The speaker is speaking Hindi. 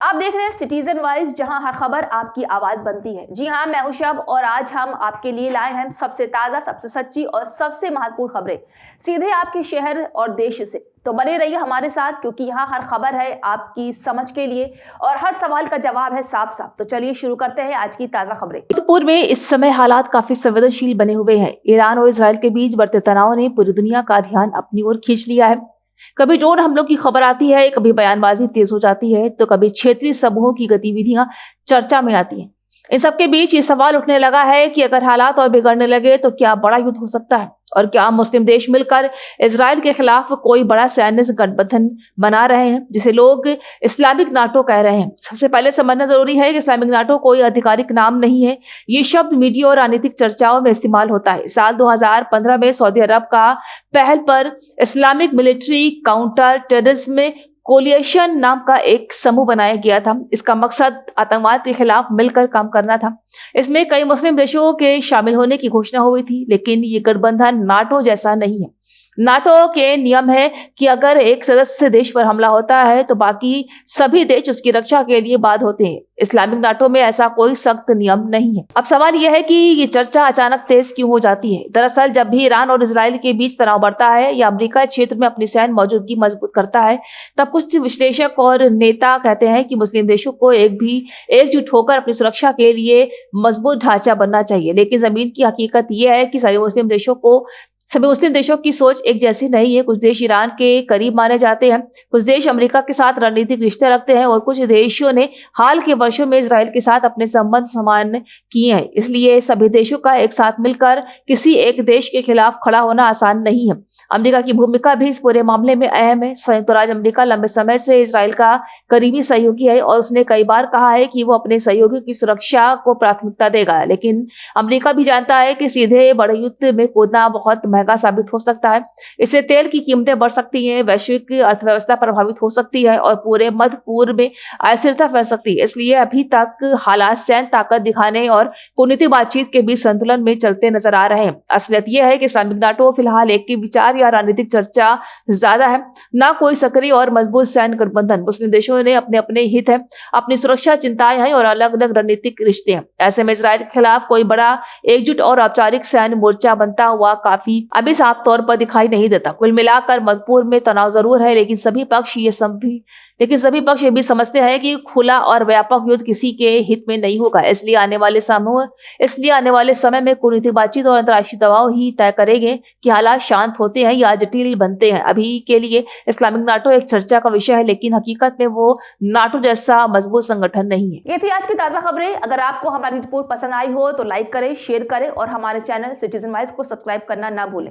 आप देख रहे हैं सिटीजन वाइज, जहां हर खबर आपकी आवाज बनती है। जी हां, मैं हूं शब और आज हम आपके लिए लाए हैं सबसे ताजा, सबसे सच्ची और सबसे महत्वपूर्ण खबरें सीधे आपके शहर और देश से। तो बने रहिए हमारे साथ, क्योंकि यहाँ हर खबर है आपकी समझ के लिए और हर सवाल का जवाब है साफ साफ। तो चलिए शुरू करते हैं आज की ताजा खबरें। पूर्व में इस समय हालात काफी संवेदनशील बने हुए हैं। ईरान और इसराइल के बीच बढ़ते तनाव ने पूरी दुनिया का ध्यान अपनी ओर खींच लिया है। कभी ड्रोन हमलों की खबर आती है, कभी बयानबाजी तेज हो जाती है, तो कभी क्षेत्रीय समूहों की गतिविधियां चर्चा में आती हैं। इन सबके बीच ये सवाल उठने लगा है कि अगर हालात और बिगड़ने लगे तो क्या बड़ा युद्ध हो सकता है, और क्या मुस्लिम देश मिलकर इजराइल के खिलाफ कोई बड़ा सैन्य गठबंधन बना रहे हैं, जिसे लोग इस्लामिक नाटो कह रहे हैं। सबसे पहले समझना जरूरी है कि इस्लामिक नाटो कोई आधिकारिक नाम नहीं है। ये शब्द मीडिया और राजनीतिक चर्चाओं में इस्तेमाल होता है। साल 2015 में सऊदी अरब का पहल पर Islamic military counter terrorism coalition नाम का एक समूह बनाया गया था। इसका मकसद आतंकवाद के खिलाफ मिलकर काम करना था। इसमें कई मुस्लिम देशों के शामिल होने की घोषणा हुई थी, लेकिन ये गठबंधन नाटो जैसा नहीं है। नाटो के नियम है कि अगर एक सदस्य देश पर हमला होता है तो बाकी सभी देश उसकी रक्षा के लिए बाध्य होते हैं। इस्लामिक नाटो में ऐसा कोई सख्त नियम नहीं है। अब सवाल यह है कि ये चर्चा अचानक तेज क्यों हो जाती है। दरअसल जब भी ईरान और इजराइल के बीच तनाव बढ़ता है या अमेरिका क्षेत्र में अपनी सैन्य मौजूदगी मजबूत करता है, तब कुछ विश्लेषक और नेता कहते हैं कि मुस्लिम देशों को एकजुट होकर अपनी सुरक्षा के लिए मजबूत ढांचा बनना चाहिए। लेकिन जमीन की हकीकत यह है कि सभी मुस्लिम देशों की सोच एक जैसी नहीं है। कुछ देश ईरान के करीब माने जाते हैं, कुछ देश अमेरिका के साथ रणनीतिक रिश्ते रखते हैं और कुछ देशों ने हाल के वर्षों में इजराइल के साथ अपने संबंध समान किए हैं। इसलिए सभी देशों का एक साथ मिलकर किसी एक देश के खिलाफ खड़ा होना आसान नहीं है। अमेरिका की भूमिका भी इस पूरे मामले में अहम है। संयुक्त राज्य अमेरिका लंबे समय से इजराइल का करीबी सहयोगी है और उसने कई बार कहा है कि वो अपने सहयोगी की सुरक्षा को प्राथमिकता देगा। लेकिन अमेरिका भी जानता है कि सीधे बड़े युद्ध में कूदना बहुत महंगा साबित हो सकता है। इससे तेल की कीमतें बढ़ सकती हैं, वैश्विक अर्थव्यवस्था प्रभावित हो सकती है और पूरे मध्य पूर्व में अस्थिरता फैल सकती है। इसलिए अभी तक हालात सैन्य ताकत दिखाने और कूटनीतिक बातचीत के बीच संतुलन में चलते नजर आ रहे हैं। असलियत यह है कि इस्लामिक नाटो फिलहाल एक के विचार या राजनीतिक चर्चा ज्यादा है, ना कोई सक्रिय और मजबूत सैन्य गठबंधन। मुस्लिम देशों ने अपने अपने हित है, अपनी सुरक्षा चिंताएं हैं और अलग अलग रणनीतिक रिश्ते हैं। ऐसे में इजराइल के खिलाफ कोई बड़ा एकजुट और औपचारिक सैन्य मोर्चा बनता हुआ काफी अभी साफ तौर पर दिखाई नहीं देता। कुल मिलाकर मधुपुर में तनाव जरूर है, लेकिन सभी पक्ष ये भी समझते हैं कि खुला और व्यापक युद्ध किसी के हित में नहीं होगा। इसलिए आने वाले समय में कूटनीतिक बातचीत और अंतर्राष्ट्रीय दबाव ही तय करेंगे कि हालात शांत होते हैं या जटिल बनते हैं। अभी के लिए इस्लामिक नाटो एक चर्चा का विषय है, लेकिन हकीकत में वो नाटो जैसा मजबूत संगठन नहीं है। ये थी आज की ताजा खबरें। अगर आपको हमारी रिपोर्ट पसंद आई हो तो लाइक करें, शेयर करें और हमारे चैनल सिटीजन वाइज को सब्सक्राइब करना ना भूलें।